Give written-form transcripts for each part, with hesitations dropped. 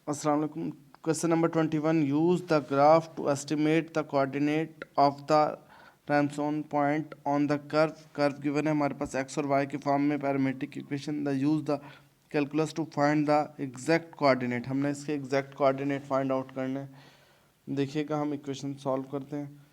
अस्सलाम वालेकुम। Question number 21, use the graph to estimate the coordinate of the rightmost point on the curve given है हमारे पास X और वाई के फॉर्म में parametric equation. The use the calculus to find the exact coordinate, हमने इसके exact coordinate find out करने हैं। देखिएगा हम इक्वेशन सॉल्व करते हैं।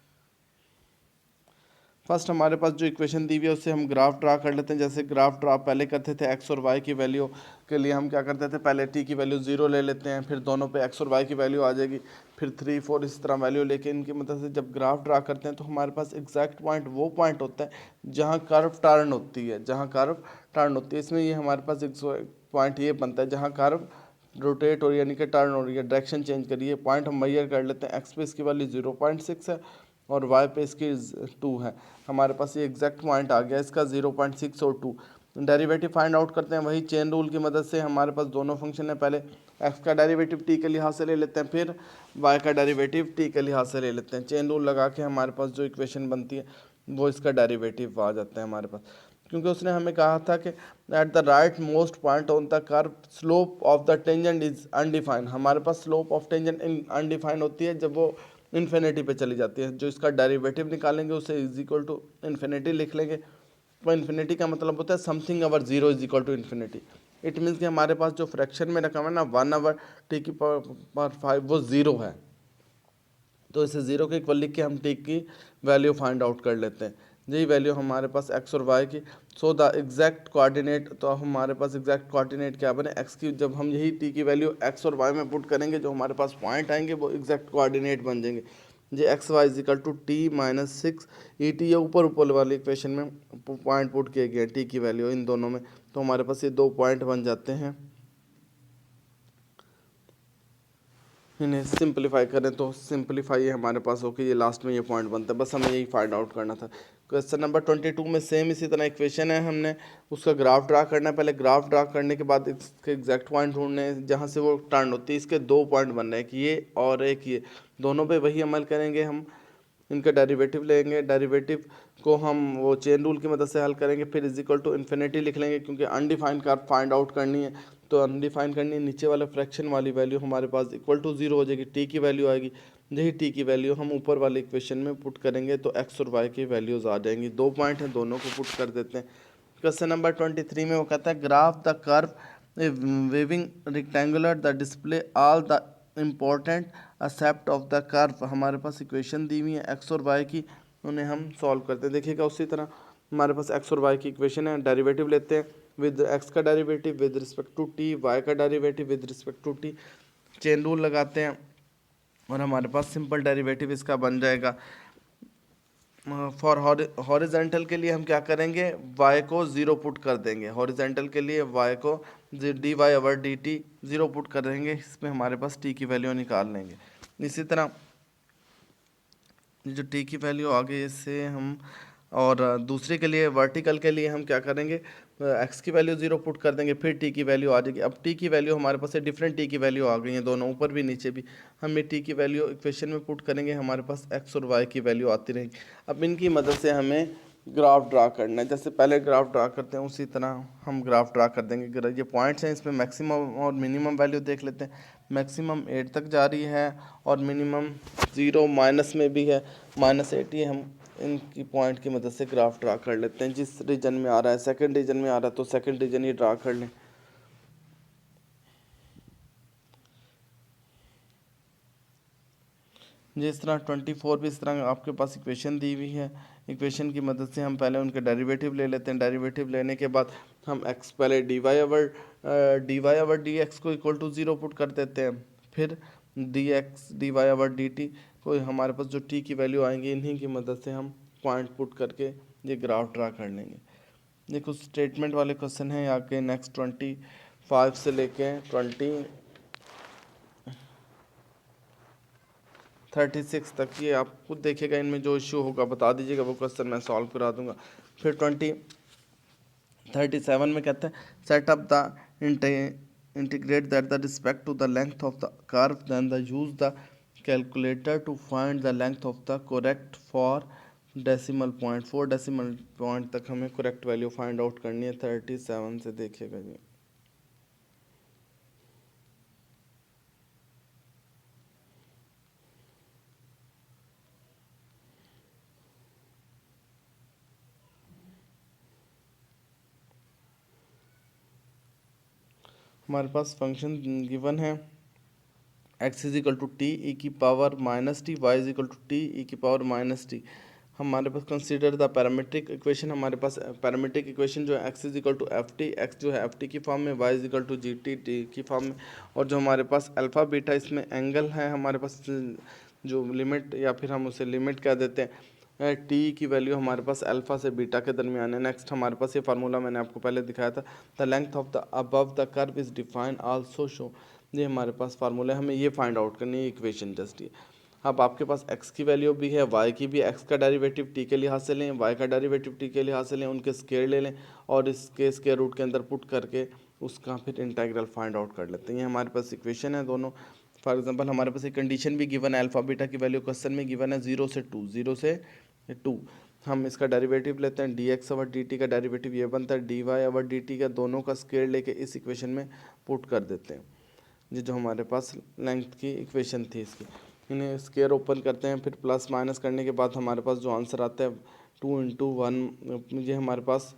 फर्स्ट हमारे पास जो इक्वेशन दी हुई है उससे हम ग्राफ ड्रा कर लेते हैं। जैसे ग्राफ ड्रा पहले करते थे एक्स और वाई की वैल्यू के लिए हम क्या करते थे, पहले टी की वैल्यू 0 ले लेते हैं, फिर दोनों पे एक्स और वाई की वैल्यू आ जाएगी, फिर 3 4 इस तरह वैल्यू लेके इनकी मदद से जब ग्राफ ड्रा करते हैं तो हमारे पास एग्जैक्ट पॉइंट वो पॉइंट होता है जहाँ कर्व टर्न होती है, जहाँ कर्व टर्न होती है। इसमें ये हमारे पास एक पॉइंट ये बनता है जहाँ कर्व रोटेट हो रही है, यानी कि टर्न हो रही है, डायरेक्शन चेंज करिए। पॉइंट हम मेजर कर लेते हैं। एक्स पे इसकी वैल्यू 0.6 है और वाई पे इसकी 2 है। हमारे पास ये एग्जैक्ट पॉइंट आ गया इसका 0.6 और 2। डेरिवेटिव फाइंड आउट करते हैं वही चेन रूल की मदद से। हमारे पास दोनों फंक्शन है, पहले एक्स का डेरिवेटिव टी के लिहाज से ले लेते हैं, फिर वाई का डेरिवेटिव टी के लिहाज से ले लेते हैं। चेन रूल लगा के हमारे पास जो इक्वेशन बनती है वो इसका डेरिवेटिव आ जाता है हमारे पास। क्योंकि उसने हमें कहा था कि at the right most point on the curve slope of the tangent is undefined. हमारे पास स्लोप ऑफ टेंजेंट अनडिफाइंड होती है जब वो इन्फिनिटी पे चली जाती है। जो इसका डेरिवेटिव निकालेंगे उसे इज इक्वल टू इन्फिनिटी लिख लेंगे। तो इन्फिनिटी का मतलब होता है something over zero is equal to infinity. It means कि हमारे पास जो फ्रैक्शन में रकम है ना 1 टी की पावर 5 वो ज़ीरो है। तो इसे ज़ीरो के इक्वल लिख के हम टी की वैल्यू फाइंड आउट कर लेते हैं। यही वैल्यू हमारे पास एक्स और वाई की। सो द एग्जैक्ट कोऑर्डिनेट, तो हमारे पास एग्जैक्ट कोऑर्डिनेट क्या बने, एक्स की। जब हम यही टी की वैल्यू एक्स और वाई में पुट करेंगे जो हमारे पास पॉइंट आएंगे वो एग्जैक्ट कोऑर्डिनेट बन जाएंगे। ये x y is equal to t-6 e t, ये ऊपर ऊपर वाली इक्वेशन में पॉइंट पुट किए गए टी की वैल्यू इन दोनों में। तो हमारे पास ये 2 पॉइंट बन जाते हैं। इन्हें सिंपलीफाई करें तो सिंपलीफाई हमारे पास होकर ये लास्ट में ये पॉइंट बनता है। बस हमें यही फाइंड आउट करना था। क्वेश्चन नंबर 22 में सेम इसी तरह इक्वेशन है, हमने उसका ग्राफ ड्रा करना है। पहले ग्राफ ड्रा करने के बाद इसके एग्जैक्ट पॉइंट ढूंढने हैं जहाँ से वो टर्न होती है। इसके 2 पॉइंट बन रहे हैं, कि ये और एक ये, दोनों पे वही अमल करेंगे हम। इनका डेरिवेटिव लेंगे, डेरिवेटिव को हम वो चेन रूल की मदद से हल करेंगे, फिर इज इक्वल टू इन्फिनिटी लिख लेंगे क्योंकि अनडिफाइंड का फाइंड आउट करनी है। तो अनडिफाइंड करनी है, नीचे वाला फ्रैक्शन वाली वैल्यू हमारे पास इक्वल टू 0 हो जाएगी, टी की वैल्यू आएगी। यही टी की वैल्यू हम ऊपर वाले इक्वेशन में पुट करेंगे तो एक्स और वाई की वैल्यूज़ आ जाएंगी। 2 पॉइंट हैं, दोनों को पुट कर देते हैं। क्वेश्चन नंबर 23 में वो कहता है graph the curve waving rectangular the display all the important except of the curve. हमारे पास इक्वेशन दी हुई है एक्स और वाई की, उन्हें हम सॉल्व करते हैं। देखिएगा उसी तरह हमारे पास एक्स और वाई की इक्वेशन है, डेरिवेटिव लेते हैं विद एक्स का derivative with respect to T, Y का derivative with respect to T. Chain rule लगाते हैं और हमारे पास सिंपल डेरिवेटिव इसका बन जाएगा। फॉर हॉरिजेंटल के लिए हम क्या करेंगे, y को 0 पुट कर देंगे। हॉरिजेंटल के लिए y को d y over d t 0 put कर देंगे, इसमें हमारे पास t की वैल्यू निकाल लेंगे। इसी तरह जो t की वैल्यू आ गई इससे हम, और दूसरे के लिए वर्टिकल के लिए हम क्या करेंगे, x की वैल्यू 0 पुट कर देंगे, फिर t की वैल्यू आ जाएगी। अब t की वैल्यू हमारे पास डिफरेंट t की वैल्यू आ गई है, दोनों ऊपर भी नीचे भी। हम ये t की वैल्यू इक्वेशन में पुट करेंगे, हमारे पास x और y की वैल्यू आती रहेगी। अब इनकी मदद से हमें ग्राफ ड्रा करना है। जैसे पहले ग्राफ ड्रा करते हैं उसी तरह हम ग्राफ ड्रा कर देंगे। ये पॉइंट्स हैं, इसमें मैक्सिमम और मिनिमम वैल्यू देख लेते हैं। मैक्सिमम 8 तक जा रही है और मिनिमम 0 माइनस में भी है, -8। ये हम इनकी पॉइंट की मदद से ग्राफ ड्रा कर लेते हैं। जिस रीजन में आ रहा है, सेकंड रीजन में आ रहा है तो सेकंड रीजन ही ड्रा कर लें। जिस तरह 24 भी इस तरह आपके पास इक्वेशन दी हुई है। इक्वेशन की मदद से हम पहले उनके डेरिवेटिव ले लेते हैं। डेरिवेटिव लेने के बाद हम एक्स पहले d y over d x को इक्वल टू 0 पुट कर देते हैं, फिर d y over d t को हमारे पास जो टी की वैल्यू आएंगी इन्हीं की मदद से हम पॉइंट पुट करके ये ग्राफ ड्रा कर लेंगे। ये कुछ स्टेटमेंट वाले क्वेश्चन हैं आगे। नेक्स्ट 25 से लेके 36 तक, ये आप खुद देखिएगा, इनमें जो इश्यू होगा बता दीजिएगा, वो क्वेश्चन मैं सॉल्व करा दूंगा। फिर 37 में कहते हैं set up the integrate that the respect to the length of the curve then the use the calculator to find the length of the correct for decimal point. 4 decimal point तक हमें correct value find out करनी है। 37 से देखिएगा जी। हमारे पास function given है x is equal to T E की power minus T, Y is equal to T E की पावर माइनस टी। हमारे पास कंसीडर द पैरामीट्रिक इक्वेशन, हमारे पास पैरामीट्रिक इक्वेशन जो है x is equal to F T, X जो है एफ टी की फॉर्म में, y is equal to G T T की फॉर्म में, और जो हमारे पास अल्फ़ा बीटा इसमें एंगल है हमारे पास जो लिमिट या फिर हम उसे लिमिट कह देते हैं, टी की वैल्यू हमारे पास अल्फ़ा से बीटा के दरमियान है। नेक्स्ट हमारे पास ये फार्मूला मैंने आपको पहले दिखाया था, the length of the above the curve is defined also show. ये हमारे पास फार्मूला है, हमें ये फाइंड आउट करनी है इक्वेशन जस्ट ये। अब आपके पास x की वैल्यू भी है, y की भी, x का डेरिवेटिव t के लिहाज से लें, y का डेरिवेटिव t के लिहाज से लें, उनके स्क्वायर ले लें और इसके स्क्वायर रूट के अंदर पुट करके उसका फिर इंटीग्रल फाइंड आउट कर लेते हैं। ये हमारे पास इक्वेशन है दोनों। फॉर एग्जांपल हमारे पास एक कंडीशन भी गिवन है, अल्फा बीटा की वैल्यू क्वेश्चन में गिवन है 0 से 2, 0 से 2। हम इसका डेरिवेटिव लेते हैं, dx ओवर dt का डेरिवेटिव ये बनता है dy ओवर dt का, दोनों का स्क्वायर लेके इस इक्वेशन में पुट कर देते हैं। ये जो हमारे पास लेंथ की इक्वेशन थी इसकी, इन्हें स्क्वायर ओपन करते हैं, फिर प्लस माइनस करने के बाद हमारे पास जो आंसर आता है 2 इंटू 1, ये हमारे पास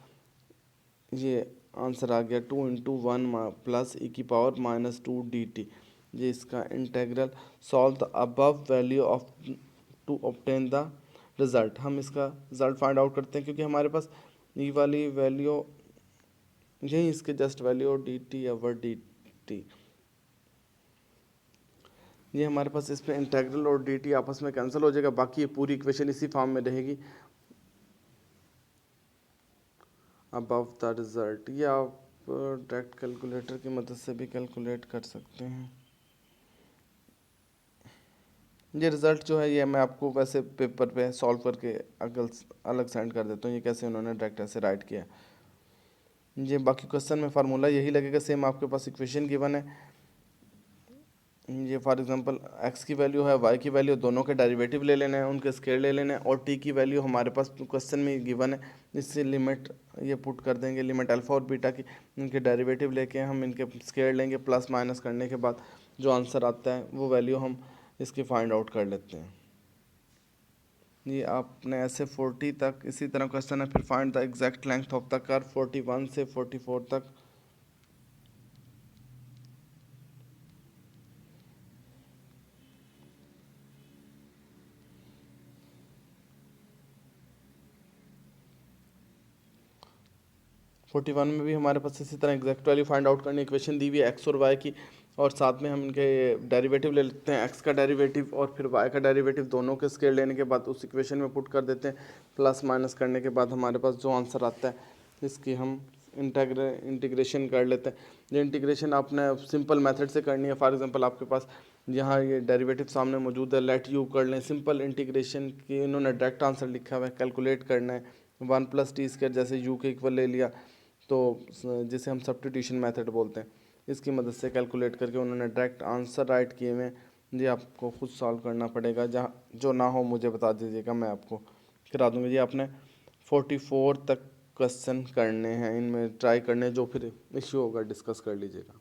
ये आंसर आ गया 2 इंटू 1 प्लस ई की पावर माइनस 2 डी टी। ये इसका integral solve the above value of to obtain the result. हम इसका रिज़ल्ट फाइंड आउट करते हैं क्योंकि हमारे पास ई वाली वैल्यू यही इसके just value D T over d t, ये हमारे पास इस पर इंटेग्रल और डी टी आपस में कैंसिल हो जाएगा, बाकी ये पूरी इक्वेशन इसी फॉर्म में रहेगी। अबव द रिजल्ट, ये आप डायरेक्ट कैलकुलेटर की मदद से भी कैलकुलेट कर सकते हैं। ये रिज़ल्ट जो है ये मैं आपको वैसे पेपर पे सॉल्व करके अलग सेंड कर देता हूँ, ये कैसे उन्होंने डायरेक्ट ऐसे राइट किया। ये बाकी क्वेश्चन में फार्मूला यही लगेगा सेम, आपके पास इक्वेशन गिवन है। ये फॉर एग्जांपल x की वैल्यू है, y की वैल्यू, दोनों के डेरिवेटिव ले लेना है, उनके स्क्वायर ले लेना है, और t की वैल्यू हमारे पास क्वेश्चन में गिवन है, इससे लिमिट ये पुट कर देंगे, लिमिट अल्फ़ा और बीटा की, इनके डेरिवेटिव लेके हम इनके स्क्वायर लेंगे, प्लस माइनस करने के बाद जो आंसर आता है वो वैल्यू हम इसकी फाइंड आउट कर लेते हैं। ये आपने ऐसे 40 तक इसी तरह क्वेश्चन है। फिर find the exact length of the curve 41 से 44 तक। फोर्टी वन में भी हमारे पास इसी तरह एग्जैक्ट वैल्यू फाइंड आउट करनी, इक्वेशन दी हुई है एक्स और वाई की, और साथ में हम इनके डेरिवेटिव ले लेते हैं, एक्स का डेरिवेटिव और फिर वाई का डेरिवेटिव, दोनों के स्केल लेने के बाद उस इक्वेशन में पुट कर देते हैं, प्लस माइनस करने के बाद हमारे पास जो आंसर आता है इसकी हम इंटीग्रेशन कर लेते हैं। ये इंटीग्रेशन आपने सिंपल मेथड से करनी है। फॉर एग्जांपल आपके पास यहाँ ये डेरिवेटिव सामने मौजूद है, लेट यू कर लें, सिंपल इंटीग्रेशन की इन्होंने डायरेक्ट आंसर लिखा हुआ है, कैलकुलेट करना है 1 प्लस टी स्क्वायर, जैसे यू के इक्वल ले लिया तो जिसे हम सब्स्टिट्यूशन मेथड बोलते हैं, इसकी मदद से कैलकुलेट करके उन्होंने डायरेक्ट आंसर राइट किए हुए। जी आपको खुद सॉल्व करना पड़ेगा, जहाँ जो ना हो मुझे बता दीजिएगा, मैं आपको करा दूँगी। जी आपने 44 तक क्वेश्चन करने हैं, इनमें ट्राई करने, जो फिर इश्यू होगा डिस्कस कर लीजिएगा।